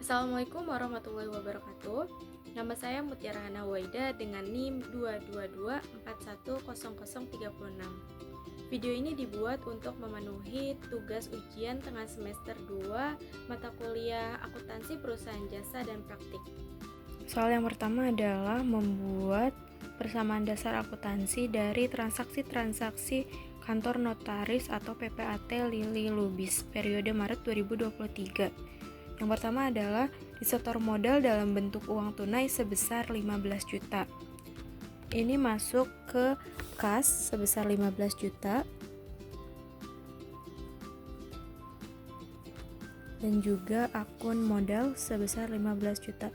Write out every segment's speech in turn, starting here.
Assalamualaikum warahmatullahi wabarakatuh. Nama saya Mutiara Hana Waida dengan NIM 222410036. Video ini dibuat untuk memenuhi tugas ujian tengah semester 2 mata kuliah akuntansi perusahaan jasa dan praktik. Soal yang pertama adalah membuat persamaan dasar akuntansi dari transaksi-transaksi kantor notaris atau PPAT Lili Lubis periode Maret 2023. Yang pertama adalah disetor modal dalam bentuk uang tunai sebesar 15 juta. Ini masuk ke kas sebesar 15 juta. Dan juga akun modal sebesar 15 juta.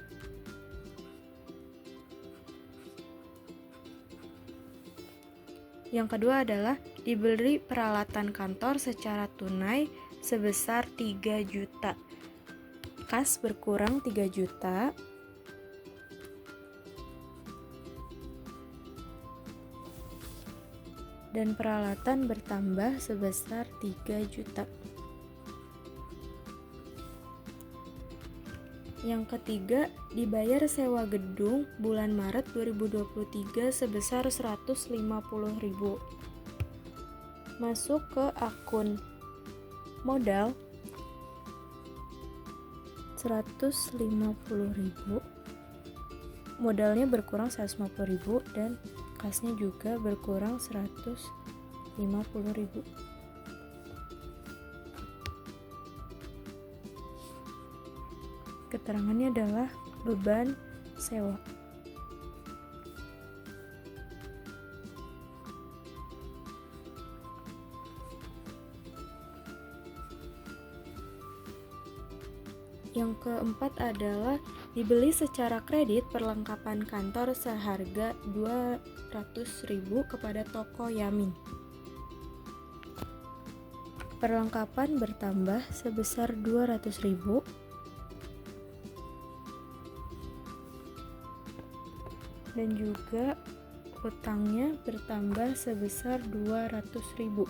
Yang kedua adalah dibeli peralatan kantor secara tunai sebesar 3 juta. Kas berkurang 3 juta. Dan peralatan bertambah sebesar 3 juta. Yang ketiga, dibayar sewa gedung bulan Maret 2023 sebesar 150.000. Masuk ke akun modal 150.000. Modalnya berkurang 150.000 dan kasnya juga berkurang 150.000. Keterangannya adalah beban sewa. Yang keempat adalah dibeli secara kredit perlengkapan kantor seharga 200.000 kepada toko Yamin. Perlengkapan bertambah sebesar 200.000. Dan juga utangnya bertambah sebesar 200.000.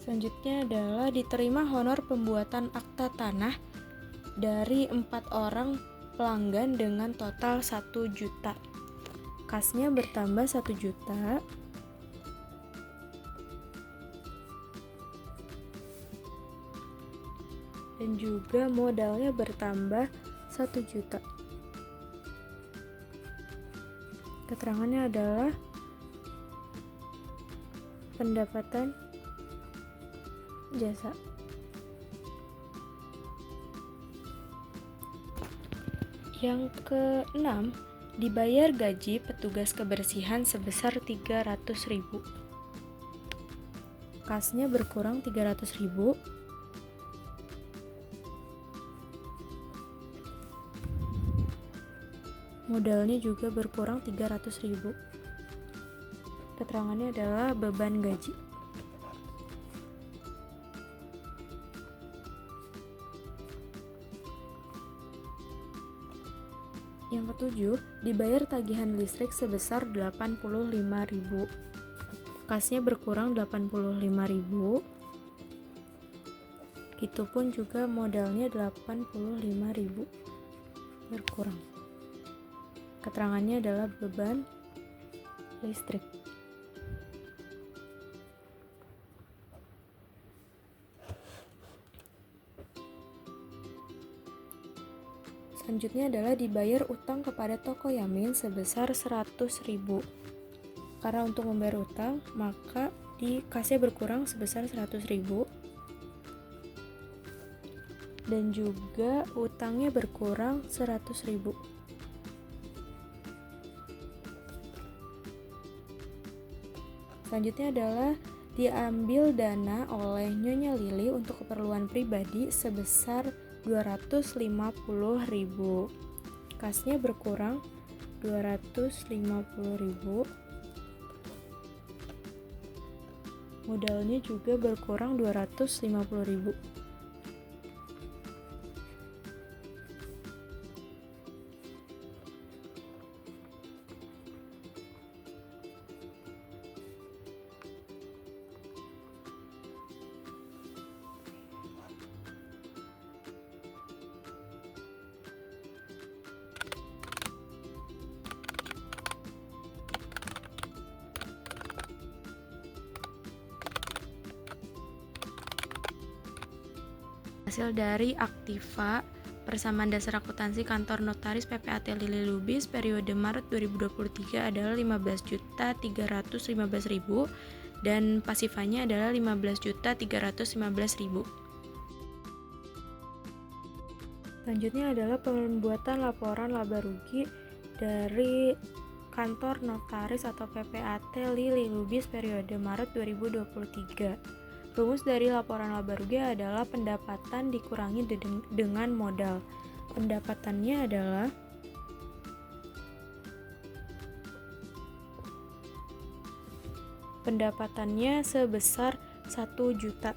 Selanjutnya adalah diterima honor pembuatan akta tanah dari 4 orang pelanggan dengan total 1 juta. Kasnya bertambah 1 juta. Dan juga modalnya bertambah 1 juta. Keterangannya adalah pendapatan jasa. Yang keenam, dibayar gaji petugas kebersihan sebesar 300.000. Kasnya berkurang 300.000. Modalnya juga berkurang 300.000. Keterangannya adalah beban gaji. Yang ketujuh, dibayar tagihan listrik sebesar 85.000. Kasnya berkurang 85.000. Itupun juga modalnya 85.000 berkurang. Keterangannya adalah beban listrik. Selanjutnya adalah dibayar utang kepada toko Yamin sebesar 100.000. Karena untuk membayar utang, maka di kasnya berkurang sebesar 100.000. Dan juga utangnya berkurang 100.000. Selanjutnya adalah diambil dana oleh Nyonya Lili untuk keperluan pribadi sebesar 250.000. Kasnya berkurang 250.000. Modalnya juga berkurang 250.000. hasil dari aktiva persamaan dasar akuntansi kantor notaris PPAT Lili Lubis periode Maret 2023 adalah 15.315.000 dan pasifanya adalah 15.315.000. Selanjutnya adalah pembuatan laporan laba rugi dari kantor notaris atau PPAT Lili Lubis periode Maret 2023. Rumus dari laporan laba rugi adalah pendapatan dikurangi dengan modal. Pendapatannya adalah sebesar 1 juta.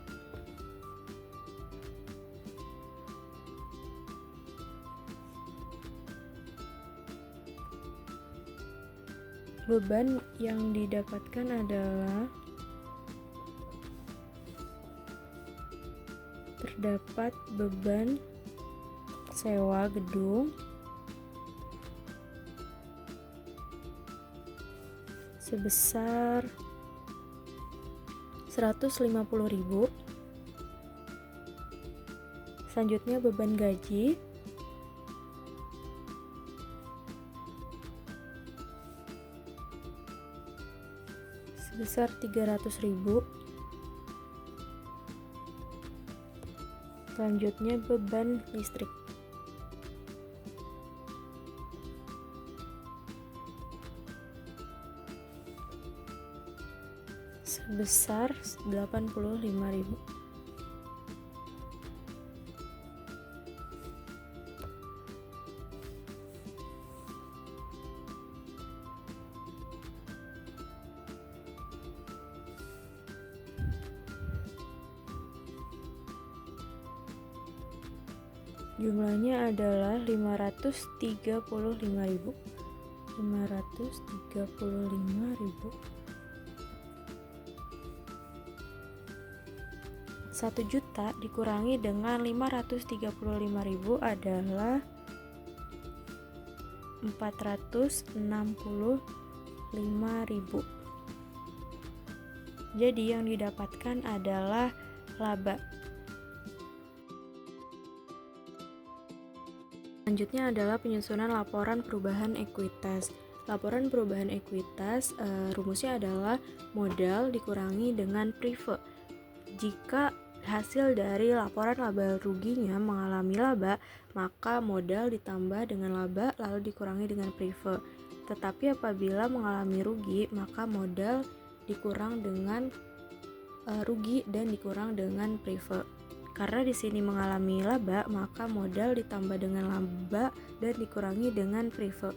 Beban yang didapatkan adalah terdapat beban sewa gedung sebesar 150.000. Selanjutnya beban gaji sebesar 300.000. Selanjutnya beban listrik sebesar 85.000. Jumlahnya adalah 535.000. 1 juta dikurangi dengan 535.000 adalah 465.000. Jadi yang didapatkan adalah laba. Selanjutnya adalah penyusunan laporan perubahan ekuitas. Laporan perubahan ekuitas rumusnya adalah modal dikurangi dengan prive. Jika hasil dari laporan laba ruginya mengalami laba, maka modal ditambah dengan laba lalu dikurangi dengan prive. Tetapi apabila mengalami rugi, maka modal dikurang dengan rugi dan dikurang dengan prive. Karena di sini mengalami laba, maka modal ditambah dengan laba dan dikurangi dengan prive.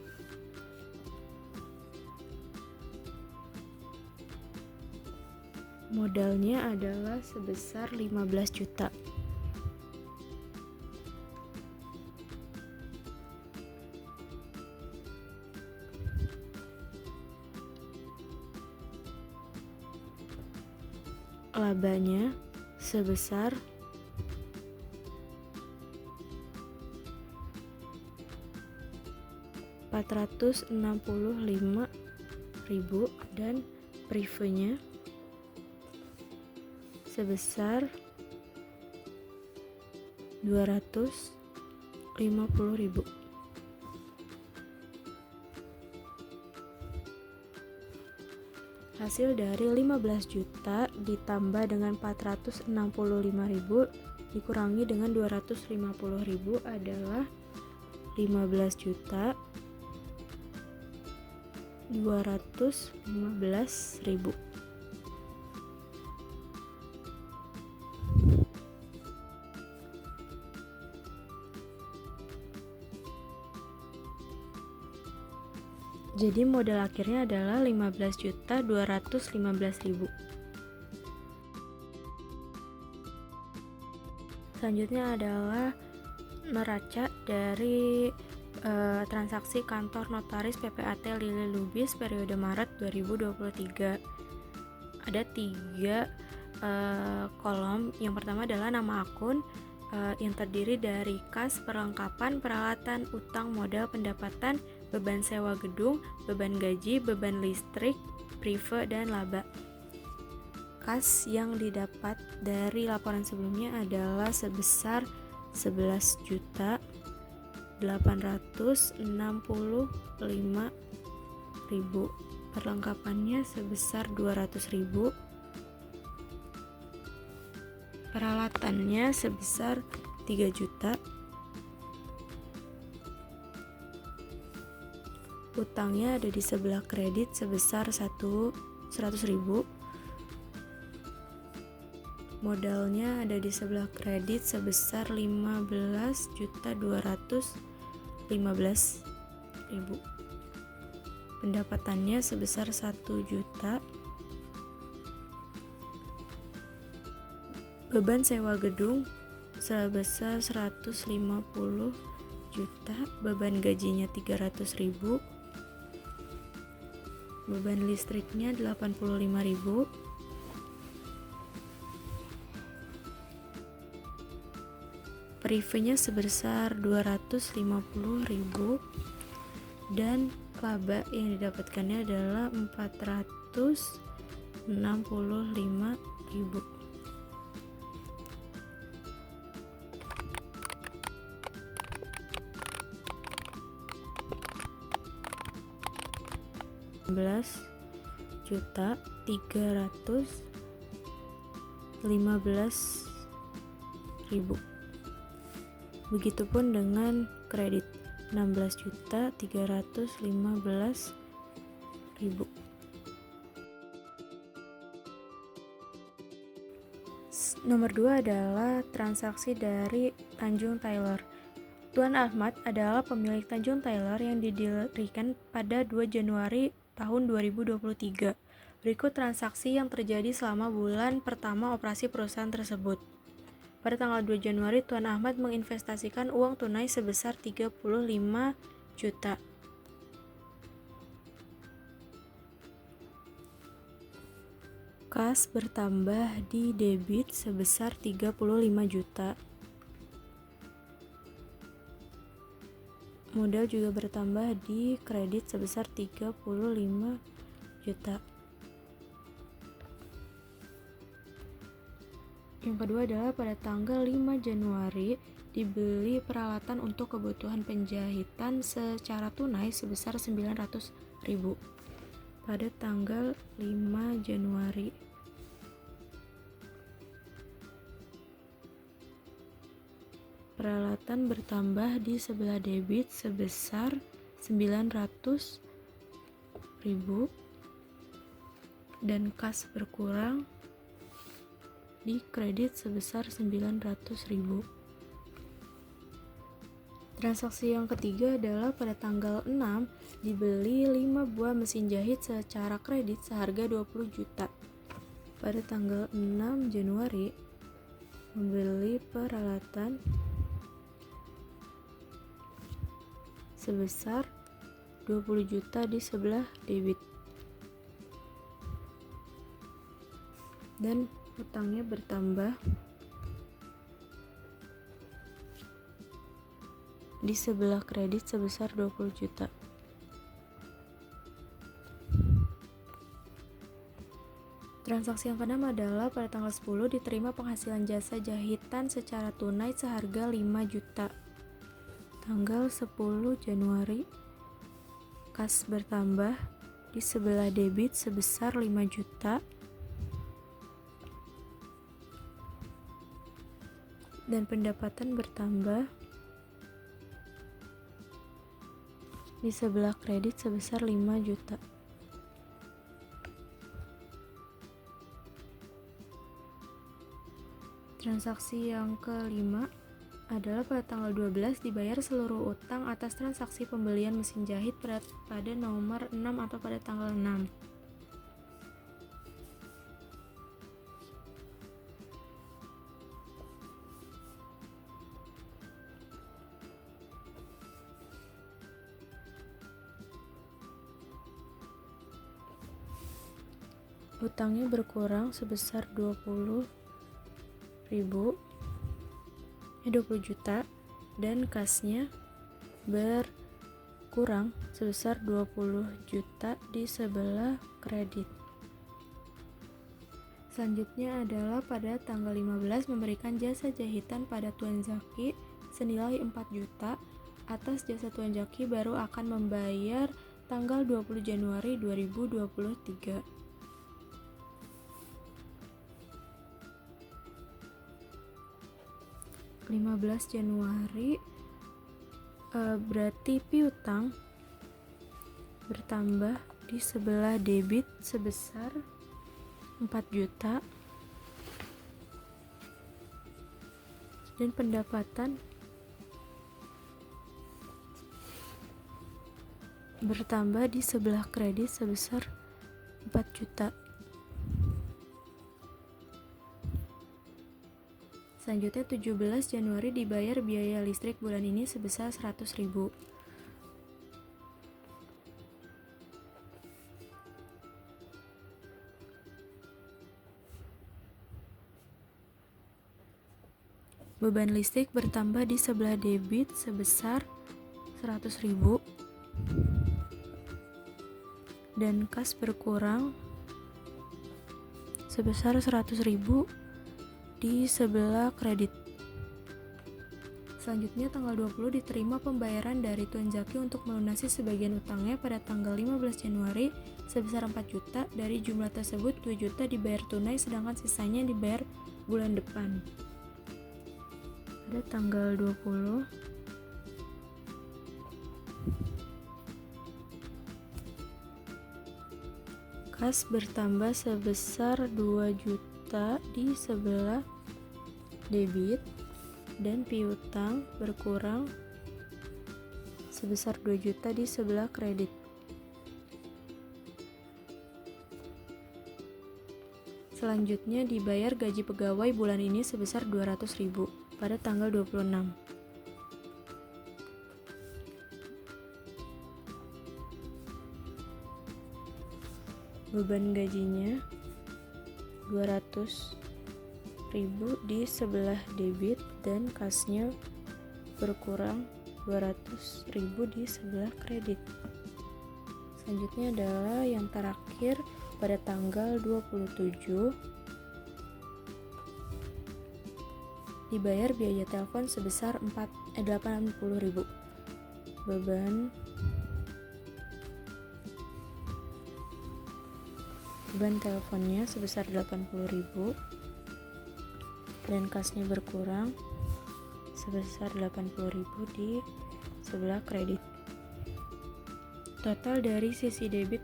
Modalnya adalah sebesar 15 juta. Labanya sebesar 465.000 dan privenya sebesar 250.000. Hasil dari 15 juta ditambah dengan 465.000 dikurangi dengan 250.000 adalah 15 juta 215.000. Jadi modal akhirnya adalah 15.215.000. Selanjutnya adalah neraca dari transaksi kantor notaris PPAT Lili Lubis periode Maret 2023. Ada 3 kolom. Yang pertama adalah nama akun yang terdiri dari kas, perlengkapan, peralatan, utang, modal, pendapatan, beban sewa gedung, beban gaji, beban listrik, prive, dan laba. kas yang didapat dari laporan sebelumnya adalah sebesar 11.865.000. Perlengkapannya sebesar 200.000. Peralatannya sebesar 3 juta. Utangnya ada di sebelah kredit sebesar 100.000. Modalnya ada di sebelah kredit sebesar 15.215.000. Pendapatannya sebesar 1 juta. Beban sewa gedung sebesar 150 juta. Beban gajinya 300.000. Beban listriknya 85.000. Privenya sebesar 250.000 dan laba yang didapatkannya adalah 465.000. Juta 315.000. Begitupun dengan kredit 16.315.000. Nomor 2 adalah transaksi dari Tanjung Tyler. Tuan Ahmad adalah pemilik Tanjung Tyler yang didirikan pada 2 Januari tahun 2023. Berikut transaksi yang terjadi selama bulan pertama operasi perusahaan tersebut. Pada tanggal 2 Januari, Tuan Ahmad menginvestasikan uang tunai sebesar 35 juta. Kas bertambah di debit sebesar 35 juta. Modal juga bertambah di kredit sebesar 35 juta. Yang kedua adalah pada tanggal 5 Januari dibeli peralatan untuk kebutuhan penjahitan secara tunai sebesar 900.000. Pada tanggal 5 Januari. Peralatan bertambah di sebelah debit sebesar 900.000 dan kas berkurang di kredit sebesar 900.000. Transaksi yang ketiga adalah pada tanggal 6 dibeli 5 buah mesin jahit secara kredit seharga 20 juta. Pada tanggal 6 Januari membeli peralatan sebesar 20 juta di sebelah debit. Dan utangnya bertambah di sebelah kredit sebesar 20 juta. Transaksi yang keenam adalah pada tanggal 10 diterima penghasilan jasa jahitan secara tunai seharga 5 juta. Tanggal 10 Januari kas bertambah di sebelah debit sebesar 5 juta dan pendapatan bertambah di sebelah kredit sebesar 5 juta. Transaksi yang kelima adalah pada tanggal 12 dibayar seluruh utang atas transaksi pembelian mesin jahit pada nomor 6 atau pada tanggal 6. Utangnya berkurang sebesar 20 juta dan kasnya berkurang sebesar 20 juta di sebelah kredit. Selanjutnya adalah pada tanggal 15 memberikan jasa jahitan pada Tuan Zaki senilai 4 juta. Atas jasa Tuan Zaki baru akan membayar tanggal 20 Januari 2023. Januari berarti piutang bertambah di sebelah debit sebesar 4 juta dan pendapatan bertambah di sebelah kredit sebesar 4 juta. Selanjutnya 17 Januari dibayar biaya listrik bulan ini sebesar 100.000. Beban listrik bertambah di sebelah debit sebesar 100.000 dan kas berkurang sebesar 100.000 di sebelah kredit. Selanjutnya tanggal 20 diterima pembayaran dari Tuan Zaki untuk melunasi sebagian utangnya pada tanggal 15 Januari sebesar 4 juta. Dari jumlah tersebut 2 juta dibayar tunai sedangkan sisanya dibayar bulan depan. Pada tanggal 20 kas bertambah sebesar 2 juta di sebelah debit dan piutang berkurang sebesar 2 juta di sebelah kredit. Selanjutnya dibayar gaji pegawai bulan ini sebesar 200.000 pada tanggal 26. Beban gajinya 200.000 di sebelah debit dan kasnya berkurang 200.000 di sebelah kredit. Selanjutnya adalah yang terakhir pada tanggal 27 dibayar biaya telepon sebesar 80.000. Beban teleponnya sebesar 80.000 dan kasnya berkurang sebesar 80.000 di sebelah kredit. Total dari sisi debit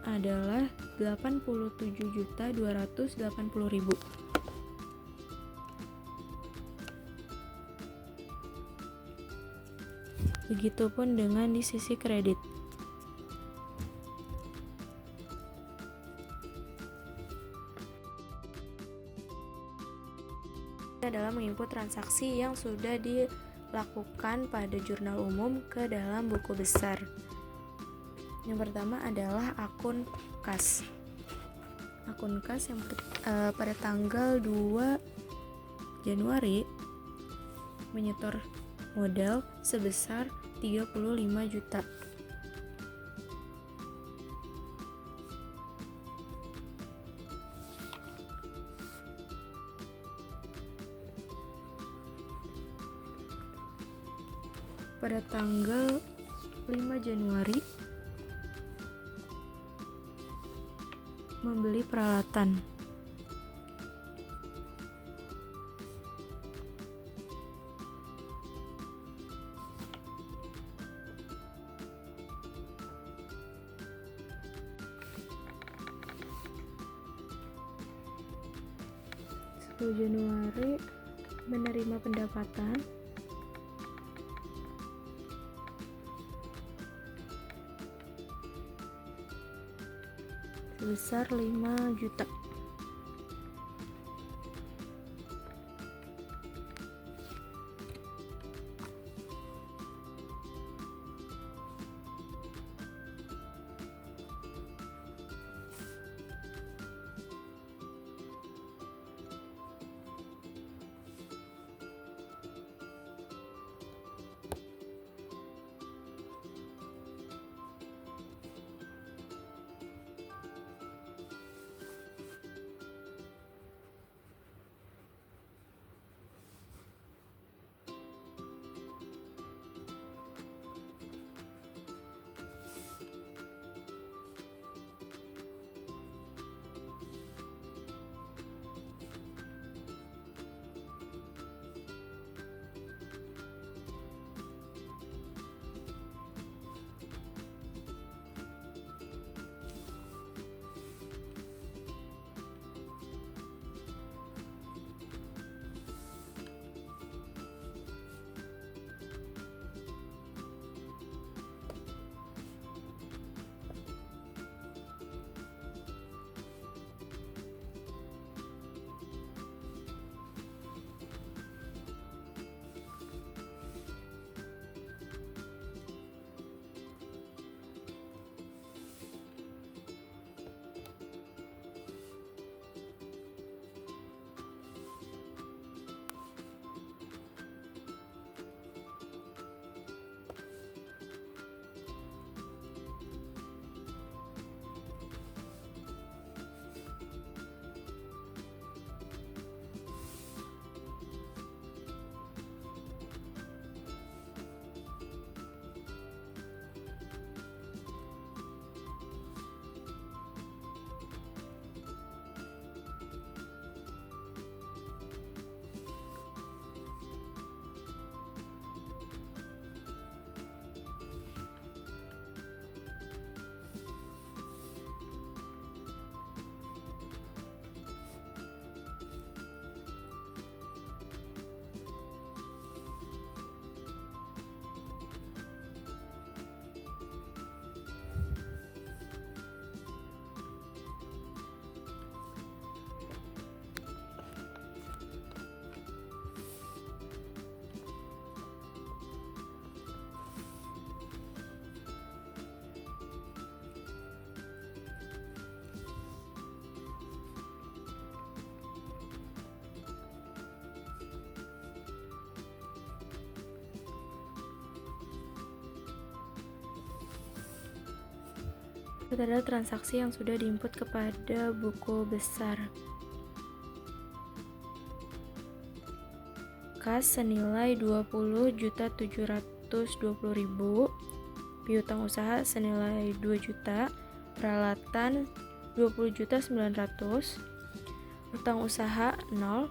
adalah 87.280.000. Begitupun dengan di sisi kredit. Adalah menginput transaksi yang sudah dilakukan pada jurnal umum ke dalam buku besar. Yang pertama adalah akun kas. Akun kas yang pada tanggal 2 Januari menyetor modal sebesar 35 juta. Pada tanggal 5 Januari membeli peralatan Januari menerima pendapatan sebesar 5 juta. Berikut adalah transaksi yang sudah diinput kepada buku besar. Kas senilai 20.720.000, piutang usaha senilai 2 juta, peralatan 20.900.000, utang usaha 0,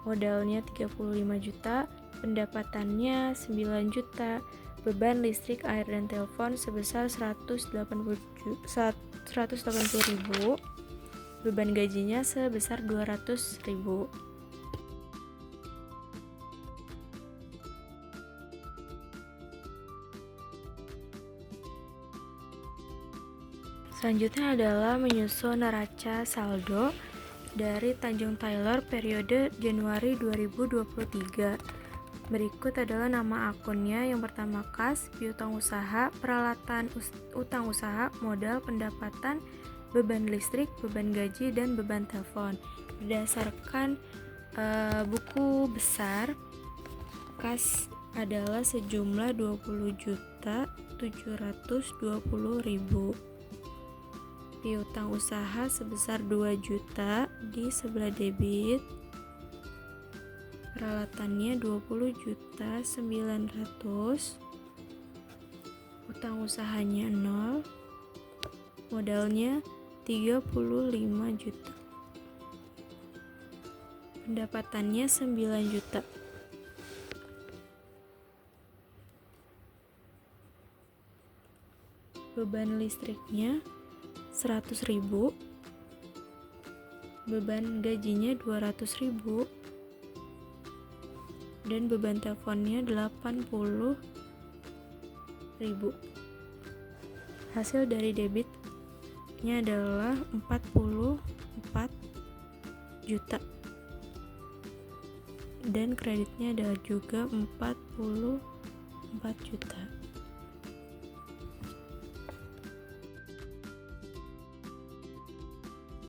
modalnya 35 juta, pendapatannya 9 juta, beban listrik, air, dan telepon sebesar 180.000, beban gajinya sebesar 200.000. Selanjutnya adalah menyusun neraca saldo dari Tanjung Tyler periode Januari 2023. Berikut adalah nama akunnya. Yang pertama kas, piutang usaha, peralatan utang usaha, modal, pendapatan, beban listrik, beban gaji, dan beban telepon. Berdasarkan buku besar, kas adalah sejumlah 20.720.000. Piutang usaha sebesar 2 juta di sebelah debit, peralatannya 20.900.000, utang usahanya 0, modalnya 35 juta, pendapatannya 9 juta. Beban listriknya 100.000, beban gajinya 200.000, dan beban teleponnya 80.000. Hasil dari debitnya adalah 44 juta, dan kreditnya adalah juga 44 juta.